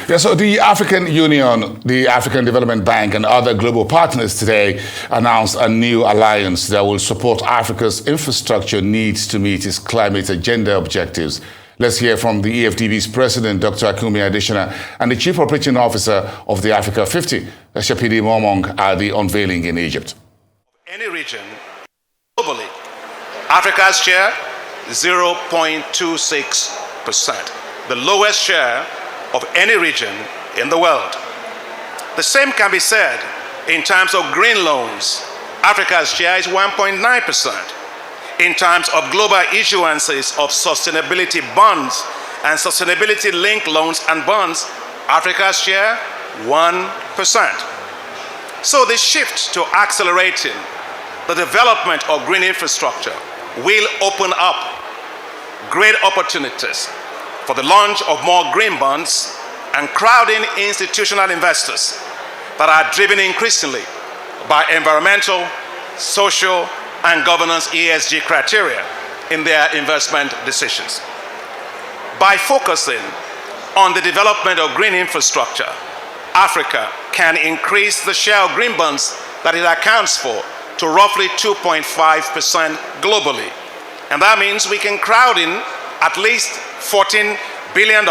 Yeah, so the African Union, the African Development Bank, and other global partners today announced a new alliance that will support Africa's infrastructure needs to meet its climate agenda objectives. Let's hear from the EFDB's president, Dr. Akumi Adesina, and the chief operating officer of the Africa 50, Shapidi Momong, at the unveiling in Egypt. Any region globally, Africa's share 0.26%, the lowest share of any region in the world. The same can be said in terms of green loans. Africa's share is 1.9%. In terms of global issuances of sustainability bonds and sustainability-linked loans and bonds, Africa's share 1%. So the shift to accelerating the development of green infrastructure will open up great opportunities for the launch of more green bonds and crowding institutional investors that are driven increasingly by environmental, social, and governance ESG criteria in their investment decisions. By focusing on the development of green infrastructure, Africa can increase the share of green bonds that it accounts for to roughly 2.5% globally. And that means we can crowd in at least $14 billion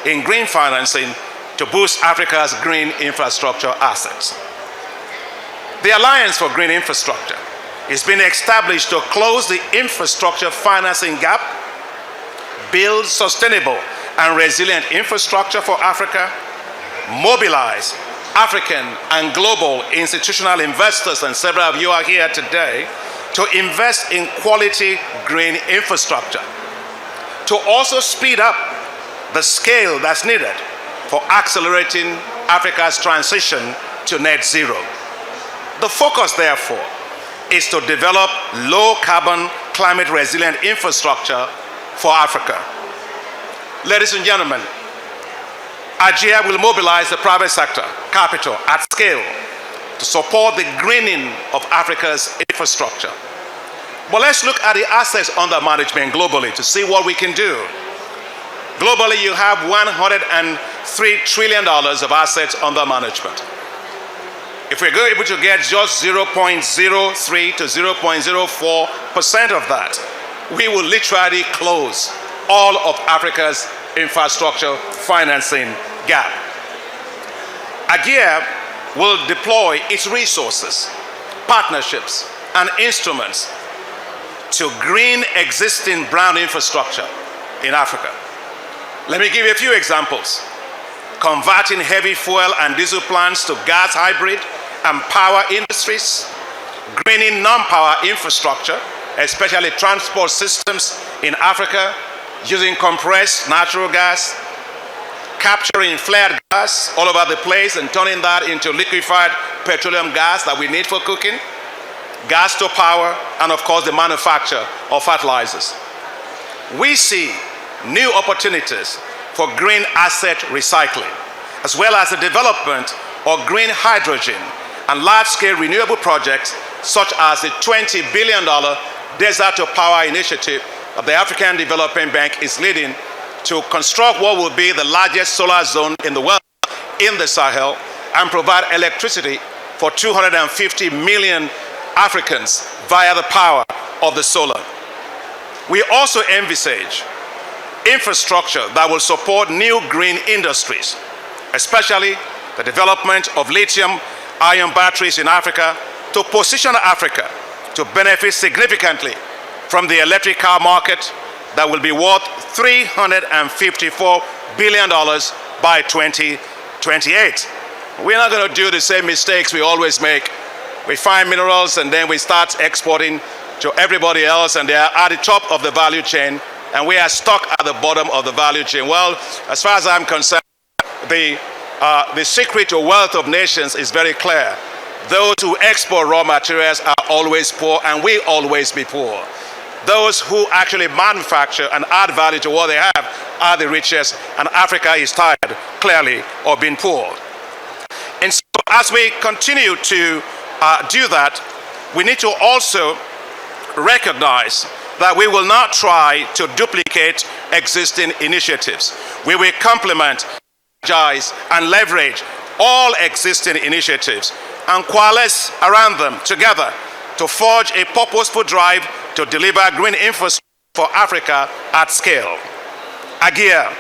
in green financing to boost Africa's green infrastructure assets. The Alliance for Green Infrastructure is being established to close the infrastructure financing gap, build sustainable and resilient infrastructure for Africa, mobilize African and global institutional investors, and several of you are here today, to invest in quality green infrastructure, to also speed up the scale that's needed for accelerating Africa's transition to net zero. The focus, therefore, is to develop low-carbon, climate-resilient infrastructure for Africa. Ladies and gentlemen, AGIA will mobilize the private sector capital at scale to support the greening of Africa's infrastructure. But let's look at the assets under management globally to see what we can do. Globally, you have $103 trillion of assets under management. If we're able to get just 0.03 to 0.04% of that, we will literally close all of Africa's infrastructure financing gap. AGIA will deploy its resources, partnerships, and instruments to green existing brown infrastructure in Africa. Let me give you a few examples. Converting heavy fuel and diesel plants to gas hybrid and power industries, greening non-power infrastructure, especially transport systems in Africa, using compressed natural gas, capturing flared gas all over the place and turning that into liquefied petroleum gas that we need for cooking, gas to power, and of course the manufacture of fertilizers. We see new opportunities for green asset recycling, as well as the development of green hydrogen and large-scale renewable projects such as the $20 billion Desert to Power initiative that the African Development Bank is leading to construct what will be the largest solar zone in the world in the Sahel and provide electricity for 250 million Africans via the power of the solar. We also envisage infrastructure that will support new green industries, especially the development of lithium-ion batteries in Africa to position Africa to benefit significantly from the electric car market that will be worth $354 billion by 2028. We're not going to do the same mistakes we always make. We find minerals and then we start exporting to everybody else, and they are at the top of the value chain, and we are stuck at the bottom of the value chain. Well, as far as I'm concerned, the secret to wealth of nations is very clear. Those who export raw materials are always poor, and will always be poor. Those who actually manufacture and add value to what they have are the richest, and Africa is tired, clearly, of being poor. And so as we continue to do that, we need to also recognize that we will not try to duplicate existing initiatives. We will complement synergize and leverage all existing initiatives and coalesce around them together to forge a purposeful drive to deliver green infrastructure for Africa at scale. AGIA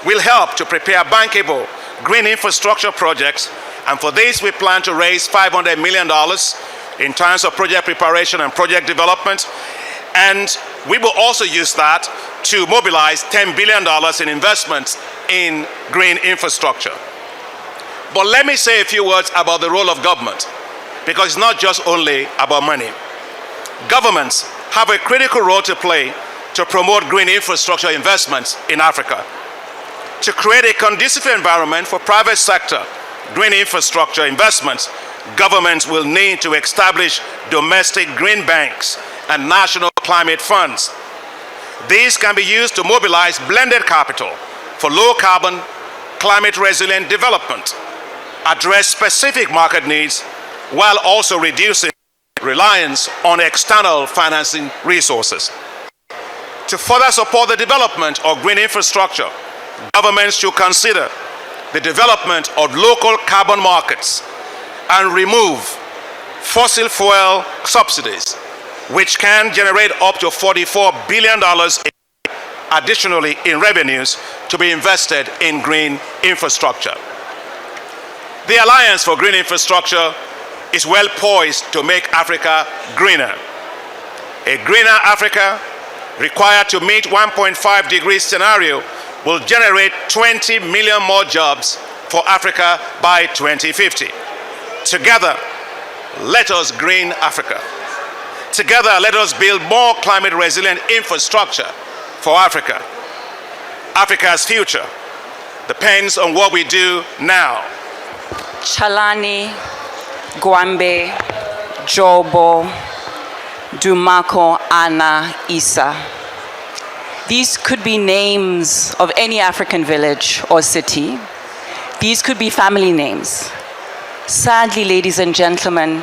will help to prepare bankable green infrastructure projects, and for this we plan to raise $500 million in terms of project preparation and project development, and we will also use that to mobilize $10 billion in investments in green infrastructure. But let me say a few words about the role of government, because it's not just only about money. Governments have a critical role to play to promote green infrastructure investments in Africa. To create a conducive environment for private sector green infrastructure investments, governments will need to establish domestic green banks and national climate funds. These can be used to mobilize blended capital for low carbon, climate resilient development, address specific market needs while also reducing reliance on external financing resources. To further support the development of green infrastructure, governments should consider the development of local carbon markets and remove fossil fuel subsidies, which can generate up to $44 billion additionally in revenues to be invested in green infrastructure. The Alliance for Green Infrastructure is well poised to make Africa greener. A greener Africa required to meet 1.5 degree scenario will generate 20 million more jobs for Africa by 2050. Together, let us green Africa. Together, let us build more climate resilient infrastructure for Africa. Africa's future depends on what we do now. Chalani, Gwambe, Jobo, Dumako, Anna, Isa. These could be names of any African village or city. These could be family names. Sadly, ladies and gentlemen,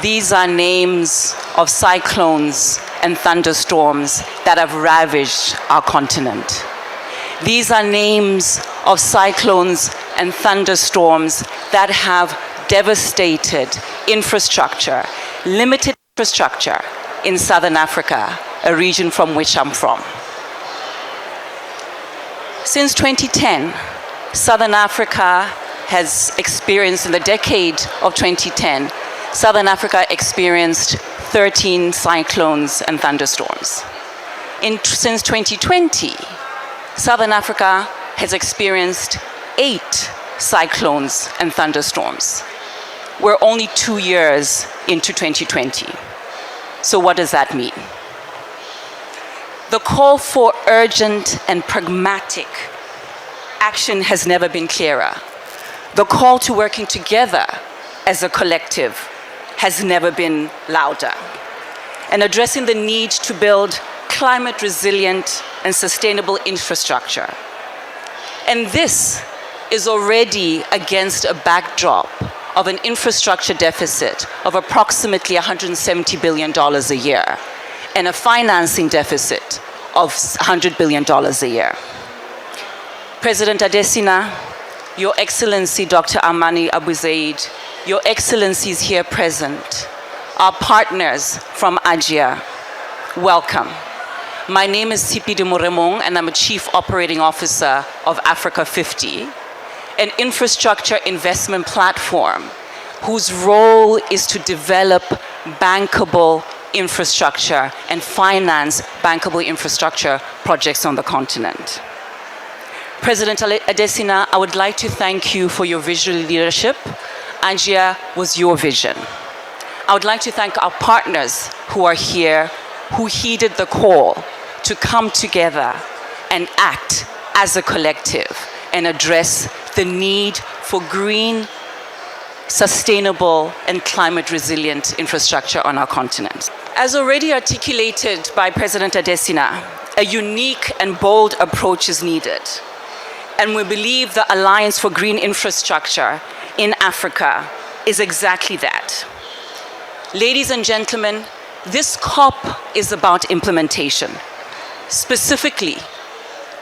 these are names of cyclones and thunderstorms that have ravaged our continent. These are names of cyclones and thunderstorms that have devastated infrastructure, limited infrastructure in Southern Africa, a region from which I'm from. Since 2010, Southern Africa has experienced, in the decade of 2010, Southern Africa experienced 13 cyclones and thunderstorms. Since 2020, Southern Africa has experienced 8 cyclones and thunderstorms. We're only 2 years into 2020. So what does that mean? The call for urgent and pragmatic action has never been clearer. The call to working together as a collective has never been louder. And addressing the need to build climate resilient and sustainable infrastructure. And this is already against a backdrop of an infrastructure deficit of approximately $170 billion a year and a financing deficit of $100 billion a year. President Adesina, Your Excellency Dr. Amani Abu-Zeid, Your Excellencies here present, our partners from AGIA, welcome. My name is Tshepido Molemong, and I'm a Chief Operating Officer of Africa 50, an infrastructure investment platform whose role is to develop bankable infrastructure and finance bankable infrastructure projects on the continent. President Adesina, I would like to thank you for your visual leadership. AGIA was your vision. I would like to thank our partners who are here, who heeded the call to come together and act as a collective and address the need for green, sustainable, and climate resilient infrastructure on our continent. As already articulated by President Adesina, a unique and bold approach is needed. And we believe the Alliance for Green Infrastructure in Africa is exactly that. Ladies and gentlemen, this COP is about implementation, specifically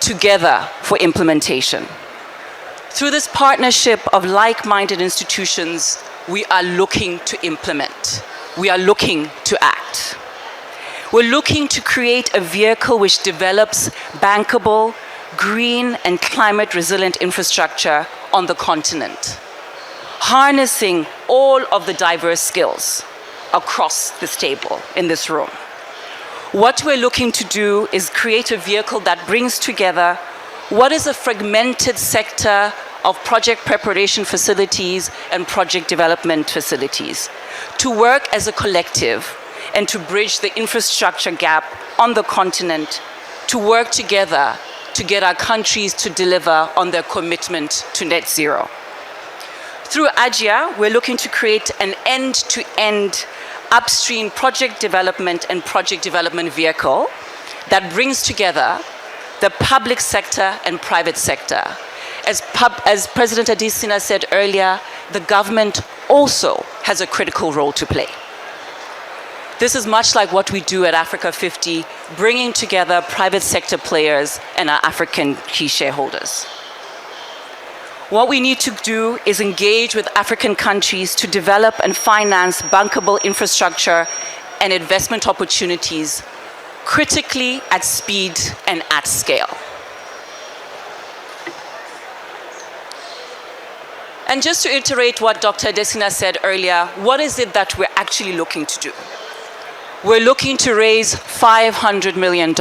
Together for Implementation. Through this partnership of like-minded institutions, we are looking to implement. We are looking to act. We're looking to create a vehicle which develops bankable, green and climate-resilient infrastructure on the continent, harnessing all of the diverse skills across this table in this room. What we're looking to do is create a vehicle that brings together what is a fragmented sector of project preparation facilities and project development facilities to work as a collective and to bridge the infrastructure gap on the continent, to work together to get our countries to deliver on their commitment to net zero. Through AGIA, we're looking to create an end-to-end upstream project development and project development vehicle that brings together the public sector and private sector. As President Adesina said earlier, the government also has a critical role to play. This is much like what we do at Africa 50, bringing together private sector players and our African key shareholders. What we need to do is engage with African countries to develop and finance bankable infrastructure and investment opportunities critically at speed and at scale. And just to iterate what Dr. Adesina said earlier, what is it that we're actually looking to do? We're looking to raise $500 million.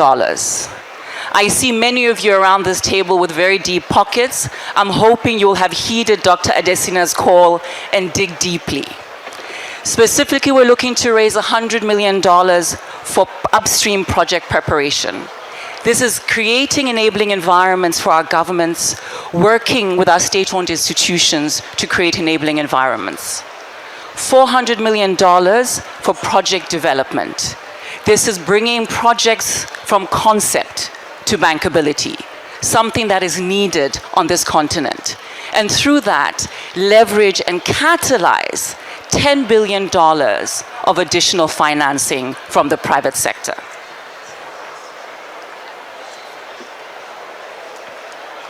I see many of you around this table with very deep pockets. I'm hoping you'll have heeded Dr. Adesina's call and dig deeply. Specifically, we're looking to raise $100 million for upstream project preparation. This is creating enabling environments for our governments, working with our state-owned institutions to create enabling environments. $400 million for project development. This is bringing projects from concept to bankability, something that is needed on this continent. And through that, leverage and catalyze $10 billion of additional financing from the private sector.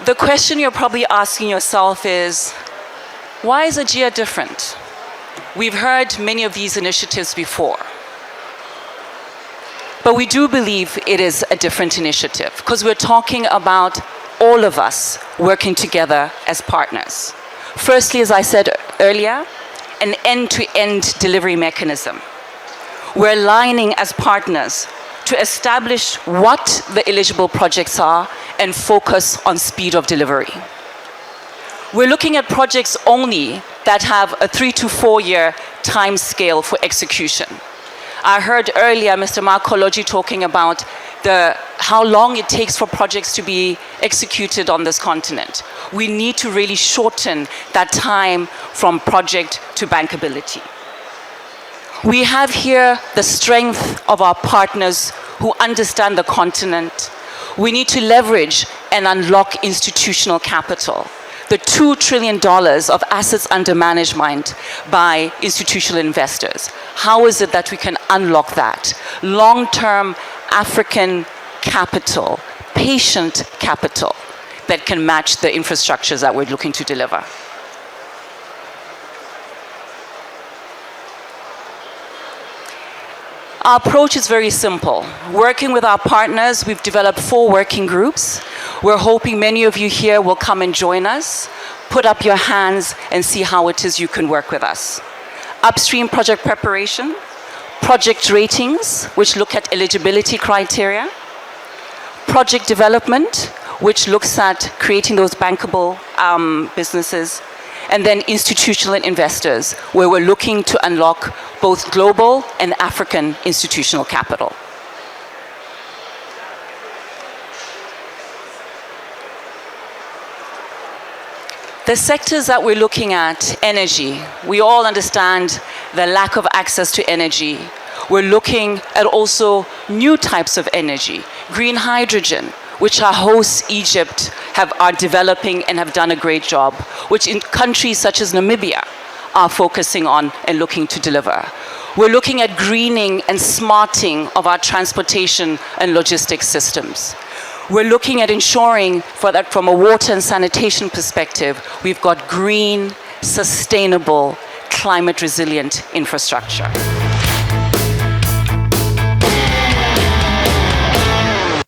The question you're probably asking yourself is, why is AGIA different? We've heard many of these initiatives before. But we do believe it is a different initiative because we're talking about all of us working together as partners. Firstly, as I said earlier, an end-to-end delivery mechanism. We're aligning as partners to establish what the eligible projects are and focus on speed of delivery. We're looking at projects only that have a 3 to 4 year time scale for execution. I heard earlier Mr. Mark Koloji talking about how long it takes for projects to be executed on this continent. We need to really shorten that time from project to bankability. We have here the strength of our partners who understand the continent. We need to leverage and unlock institutional capital. The $2 trillion of assets under management by institutional investors. How is it that we can unlock that? Long-term African capital, patient capital that can match the infrastructures that we're looking to deliver. Our approach is very simple. Working with our partners, we've developed 4 working groups. We're hoping many of you here will come and join us, put up your hands and see how it is you can work with us. Upstream project preparation, project ratings, which look at eligibility criteria, project development, which looks at creating those bankable businesses, and then institutional investors, where we're looking to unlock both global and African institutional capital. The sectors that we're looking at, energy, we all understand the lack of access to energy. We're looking at also new types of energy, green hydrogen, which our hosts, Egypt, are developing and have done a great job, which in countries such as Namibia are focusing on and looking to deliver. We're looking at greening and smarting of our transportation and logistics systems. We're looking at ensuring for that from a water and sanitation perspective, we've got green, sustainable, climate resilient infrastructure.